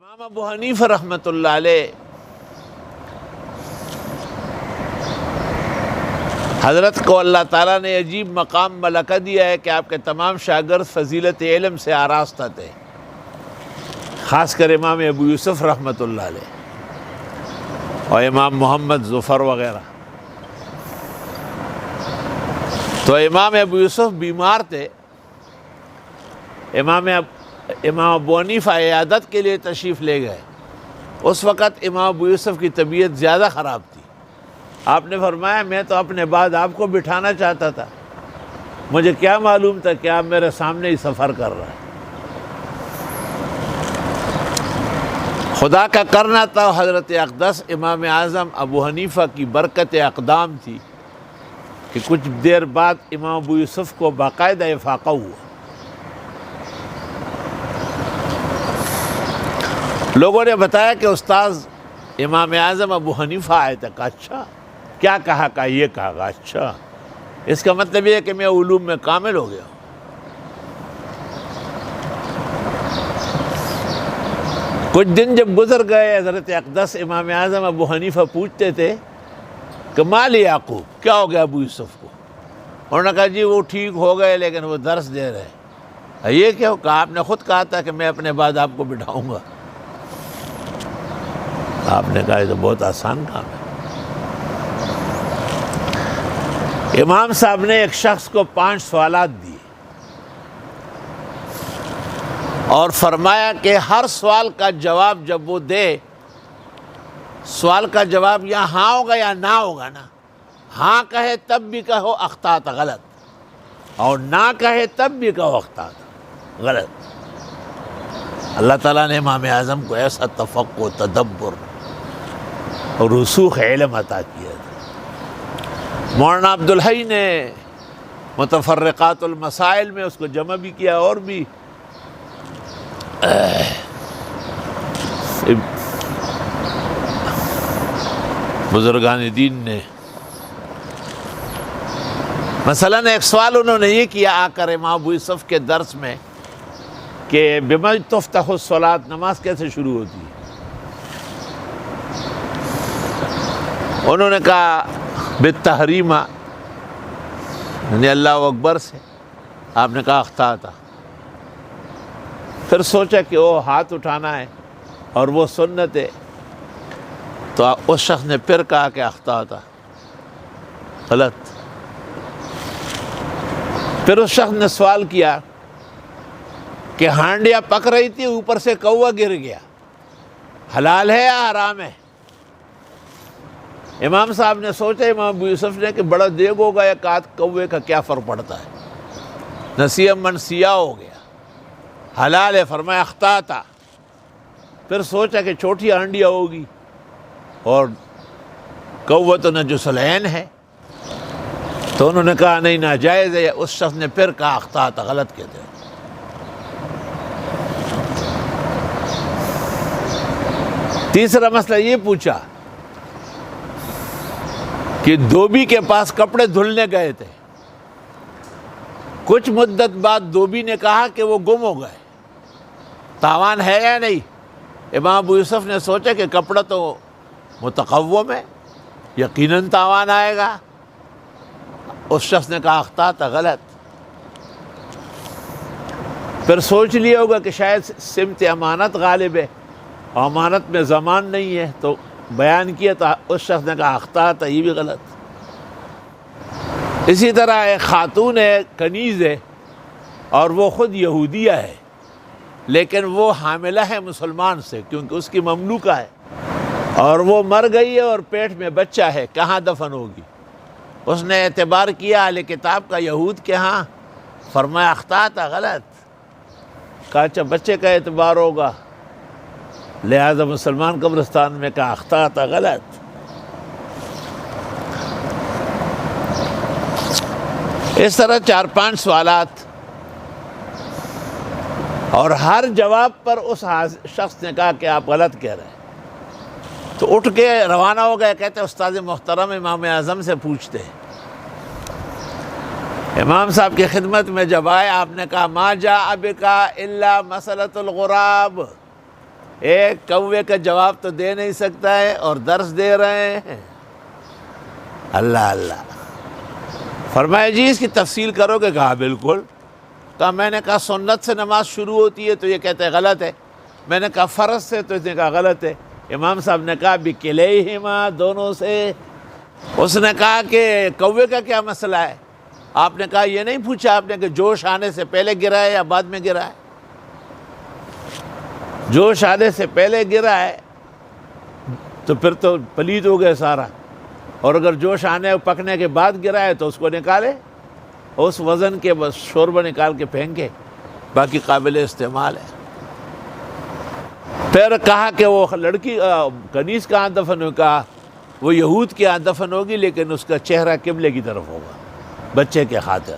امام ابو حنیفہ رحمۃ اللہ علیہ حضرت کو اللہ تعالیٰ نے عجیب مقام ملکہ دیا ہے کہ آپ کے تمام شاگرد فضیلت علم سے آراستہ تھے، خاص کر امام ابو یوسف رحمۃ اللہ علیہ اور امام محمد ظفر وغیرہ۔ تو امام ابو یوسف بیمار تھے، امام ابو حنیفہ عیادت کے لیے تشریف لے گئے۔ اس وقت امام ابو یوسف کی طبیعت زیادہ خراب تھی۔ آپ نے فرمایا میں تو اپنے بعد آپ کو بٹھانا چاہتا تھا، مجھے کیا معلوم تھا کہ آپ میرے سامنے ہی سفر کر رہے ہیں۔ خدا کا کرنا تھا حضرت اقدس امام اعظم ابو حنیفہ کی برکت اقدام تھی کہ کچھ دیر بعد امام ابو یوسف کو باقاعدہ افاقہ ہوا۔ لوگوں نے بتایا کہ استاذ امام اعظم ابو حنیفہ آئے تھے۔ کہا اچھا، کیا کہا؟ کہا یہ کہا۔ اچھا، اس کا مطلب یہ ہے کہ میں علوم میں کامل ہو گیا ہوں۔ کچھ دن جب گزر گئے، حضرت اقدس امام اعظم ابو حنیفہ پوچھتے تھے کہ مال یعقوب، کیا ہو گیا ابو یوسف کو؟ انہوں نے کہا جی وہ ٹھیک ہو گئے لیکن وہ درس دے رہے ہیں۔ یہ کیا؟ کہا آپ نے خود کہا تھا کہ میں اپنے بعد آپ کو بٹھاؤں گا۔ آپ نے کہا یہ تو بہت آسان کام ہے۔ امام صاحب نے ایک شخص کو 5 سوالات دیے اور فرمایا کہ ہر سوال کا جواب جب وہ دے، سوال کا جواب یا ہاں ہوگا یا نہ ہوگا نا۔ ہاں کہے تب بھی کہو اخطأت غلط، اور نہ کہے تب بھی کہو اخطأت غلط۔ اللہ تعالیٰ نے امام اعظم کو ایسا تفقہ، تدبر اور رسوخ علم عطا کیا تھا۔ مولانا عبدالحی نے متفرقات المسائل میں اس کو جمع بھی کیا، اور بھی بزرگان دین نے۔ مثلاً ایک سوال انہوں نے یہ کیا آ کر امام ابو یوسف کے درس میں کہ بما تفتح الصلاۃ، نماز کیسے شروع ہوتی ہے؟ انہوں نے کہا بالتحریمہ، یعنی اللہ اکبر سے۔ آپ نے کہا اخطأت۔ پھر سوچا کہ وہ ہاتھ اٹھانا ہے اور وہ سنت ہے، تو اس شخص نے پھر کہا کہ اخطأت، غلط۔ پھر اس شخص نے سوال کیا کہ ہانڈیاں پک رہی تھی، اوپر سے کوا گر گیا، حلال ہے یا حرام ہے؟ امام صاحب نے سوچا، امام ابو یوسف نے، کہ بڑا دیگ ہوگا یا کات کوے کا کیا فرق پڑتا ہے، نسیہ من سیاہ ہو گیا، حلال ہے۔ فرمایا اخطأت۔ پھر سوچا کہ چھوٹی ہانڈیاں ہوگی اور کوہ تو نجس العین ہے، تو انہوں نے کہا نہیں ناجائز ہے۔ اس شخص نے پھر کہا اخطأت، غلط کہتے ہیں۔ تیسرا مسئلہ یہ پوچھا کہ دھوبی کے پاس کپڑے دھلنے گئے تھے، کچھ مدت بعد دھوبی نے کہا کہ وہ گم ہو گئے، تاوان ہے یا نہیں؟ امام ابو یوسف نے سوچا کہ کپڑا تو متقوم ہے، یقیناً تاوان آئے گا۔ اس شخص نے کہا اخطأت، غلط۔ پھر سوچ لیا ہوگا کہ شاید سمت امانت غالب ہے اور امانت میں ضمان نہیں ہے، تو بیان کیا، تو اس شخص نے کہا اخطأت، یہ بھی غلط۔ اسی طرح ایک خاتون ہے، کنیز ہے، اور وہ خود یہودیہ ہے، لیکن وہ حاملہ ہے مسلمان سے، کیونکہ اس کی مملوکہ ہے، اور وہ مر گئی ہے اور پیٹ میں بچہ ہے، کہاں دفن ہوگی؟ اس نے اعتبار کیا اہل کتاب کا یہود کے ہاں، فرمایا اخطأت، غلط۔ کہا اچھا بچے کا اعتبار ہوگا لہذا مسلمان قبرستان میں، کہا اخطأت، غلط۔ اس طرح 4-5 سوالات، اور ہر جواب پر اس شخص نے کہا کہ آپ غلط کہہ رہے ہیں۔ تو اٹھ کے روانہ ہو گئے، کہتے استاد محترم امام اعظم سے پوچھتے ہیں۔ امام صاحب کی خدمت میں جب آئے، آپ نے کہا ما جاء بک الا مسألۃ الغراب، ایک کوے کا جواب تو دے نہیں سکتا ہے اور درس دے رہے ہیں۔ اللہ اللہ۔ فرمایا جی اس کی تفصیل کرو گے؟ کہا بالکل۔ کہا میں نے کہا سنت سے نماز شروع ہوتی ہے تو یہ کہتے ہیں غلط ہے، میں نے کہا فرض سے تو اس نے کہا غلط ہے۔ امام صاحب نے کہا بکلیہما، دونوں سے۔ اس نے کہا کہ کوے کا کیا مسئلہ ہے؟ آپ نے کہا یہ نہیں پوچھا آپ نے کہ جوش آنے سے پہلے گرا ہے یا بعد میں گرا ہے؟ جوش آنے سے پہلے گرا ہے تو پھر تو پلید ہو گئے سارا، اور اگر جوش آنے پکنے کے بعد گرا ہے تو اس کو نکالے، اس وزن کے بس شوربہ نکال کے پھینکے، باقی قابل استعمال ہے۔ پھر کہا کہ وہ لڑکی کنیز کہاں دفن ہوگی؟ کہا وہ یہود کے ہاں دفن ہوگی، لیکن اس کا چہرہ قبلے کی طرف ہوگا بچے کے خاطر۔